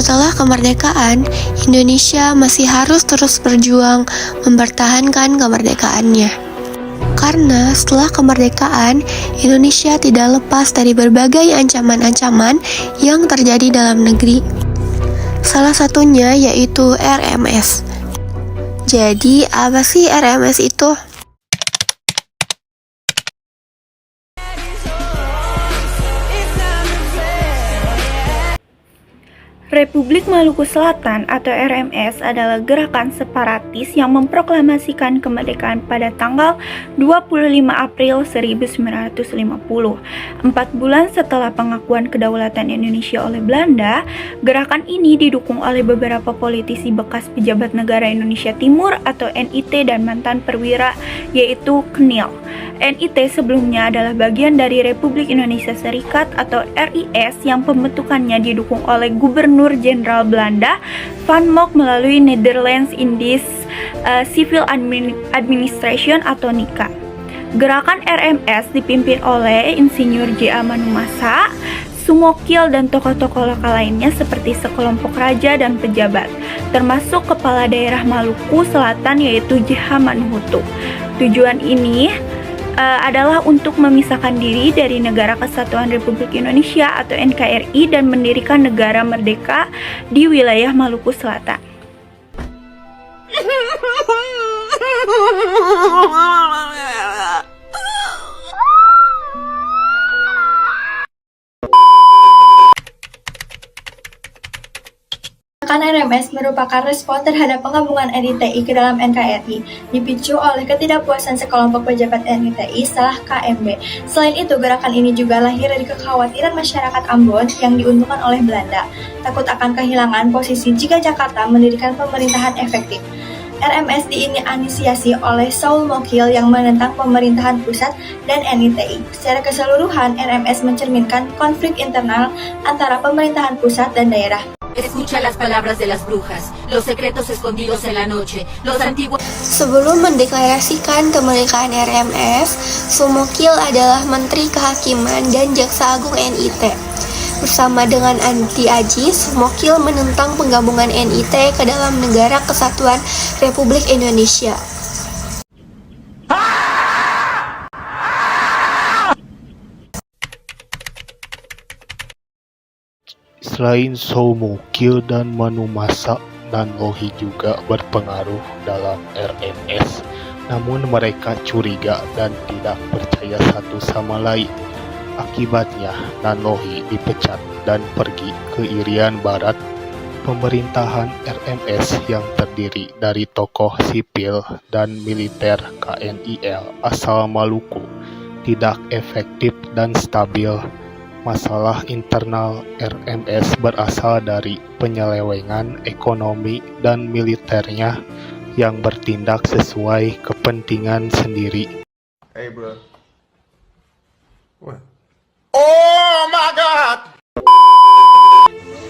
Setelah kemerdekaan, Indonesia masih harus terus berjuang mempertahankan kemerdekaannya. Karena setelah kemerdekaan, Indonesia tidak lepas dari berbagai ancaman-ancaman yang terjadi dalam negeri. Salah satunya yaitu RMS. Jadi, apa sih RMS itu? Republik Maluku Selatan atau RMS adalah gerakan separatis yang memproklamasikan kemerdekaan pada tanggal 25 April 1950. 4 bulan setelah pengakuan kedaulatan Indonesia oleh Belanda, gerakan ini didukung oleh beberapa politisi bekas pejabat negara Indonesia Timur atau NIT dan mantan perwira yaitu KNIL. NIT sebelumnya adalah bagian dari Republik Indonesia Serikat atau RIS yang pembentukannya didukung oleh Gubernur Jenderal Belanda Van Mock melalui Netherlands Indies Civil Administration atau NICA. Gerakan RMS dipimpin oleh Insinyur J.A. Manumasa, Sumokil dan tokoh-tokoh lokal lainnya seperti sekelompok raja dan pejabat, termasuk kepala daerah Maluku Selatan yaitu J.H. Manuhutu. Tujuan ini adalah untuk memisahkan diri dari Negara Kesatuan Republik Indonesia atau NKRI dan mendirikan negara merdeka di wilayah Maluku Selatan. Gerakan RMS merupakan respon terhadap penggabungan NITI ke dalam NKRI, dipicu oleh ketidakpuasan sekelompok pejabat NITI setelah KMB. Selain itu, gerakan ini juga lahir dari kekhawatiran masyarakat Ambon yang diuntungkan oleh Belanda, takut akan kehilangan posisi jika Jakarta mendirikan pemerintahan efektif. RMS diinisiasi oleh Saul Mokil yang menentang pemerintahan pusat dan NITI. Secara keseluruhan, RMS mencerminkan konflik internal antara pemerintahan pusat dan daerah. Escucha las palabras de las brujas, los secretos escondidos en la noche, los antiguos... Sebelum mendeklarasikan kemerdekaan RMS, Sumokil adalah Menteri Kehakiman dan Jaksa Agung NIT. Bersama dengan Andi Aji, Sumokil menentang penggabungan NIT ke dalam Negara Kesatuan Republik Indonesia. Selain Soumukil dan Manumasa, Nanlohi juga berpengaruh dalam RMS. Namun mereka curiga dan tidak percaya satu sama lain. Akibatnya, Nanlohi dipecat dan pergi ke Irian Barat. Pemerintahan RMS yang terdiri dari tokoh sipil dan militer KNIL asal Maluku tidak efektif dan stabil. Masalah internal RMS berasal dari penyelewengan ekonomi dan militernya yang bertindak sesuai kepentingan sendiri. Hey bro. What? Oh my god!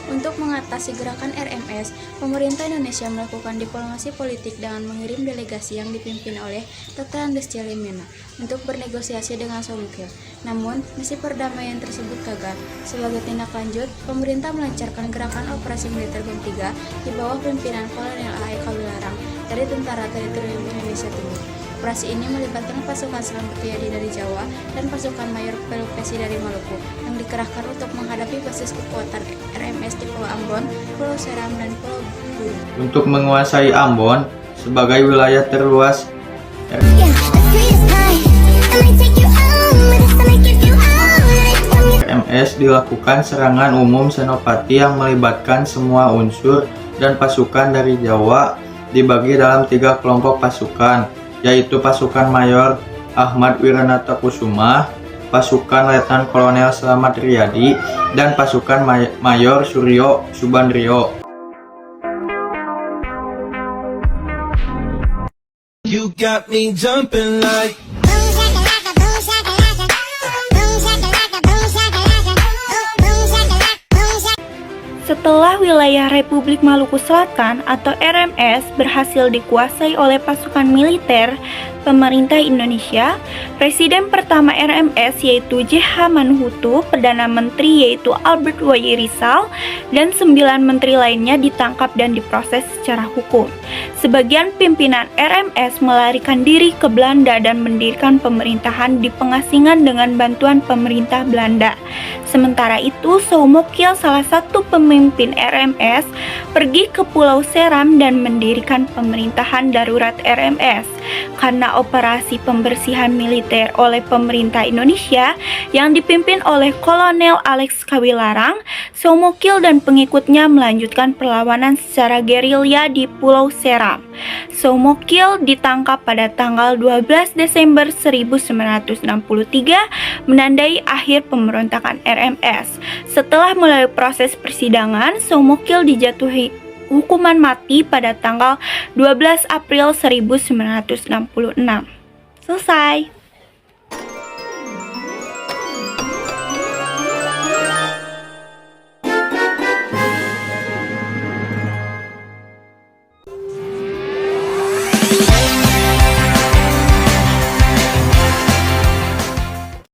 Untuk mengatasi gerakan RMS, pemerintah Indonesia melakukan diplomasi politik dengan mengirim delegasi yang dipimpin oleh Dr. Andes Calimena untuk bernegosiasi dengan Sumokil. Namun, misi perdamaian tersebut gagal. Sebagai tindak lanjut, pemerintah melancarkan gerakan operasi militer BOM 3 di bawah pimpinan Kolonel A.E. Kawilarang dari Tentara Teritorial Indonesia Timur. Operasi ini melibatkan pasukan Selam Bertiyadi dari Jawa dan pasukan Mayor Pelupesi dari Maluku yang dikerahkan untuk menghadapi basis kekuatan RMS di Pulau Ambon, Pulau Seram, dan Pulau Buru. Untuk menguasai Ambon sebagai wilayah terluas RMS dilakukan serangan umum Senopati yang melibatkan semua unsur dan pasukan dari Jawa dibagi dalam 3 kelompok pasukan, yaitu pasukan Mayor Ahmad Wiranata Kusuma, pasukan Letnan Kolonel Slamet Riyadi, dan pasukan Mayor Suryo Subandrio. You got me jumping like Setelah wilayah Republik Maluku Selatan atau RMS berhasil dikuasai oleh pasukan militer pemerintah Indonesia, Presiden pertama RMS yaitu J.H. Manuhutu, Perdana Menteri yaitu Albert W. Rizal, dan 9 menteri lainnya ditangkap dan diproses secara hukum. Sebagian pimpinan RMS melarikan diri ke Belanda dan mendirikan pemerintahan di pengasingan dengan bantuan pemerintah Belanda. Sementara itu, Soumokil, salah satu pemimpin RMS, pergi ke Pulau Seram dan mendirikan pemerintahan darurat RMS. Karena operasi pembersihan militer oleh pemerintah Indonesia yang dipimpin oleh Kolonel Alex Kawilarang, Soumokil dan pengikutnya melanjutkan perlawanan secara gerilya di Pulau Seram. Soumokil ditangkap pada tanggal 12 Desember 1963, menandai akhir pemberontakan RMS. Setelah melalui proses persidangan, Soumokil dijatuhi hukuman mati pada tanggal 12 April 1966. Selesai.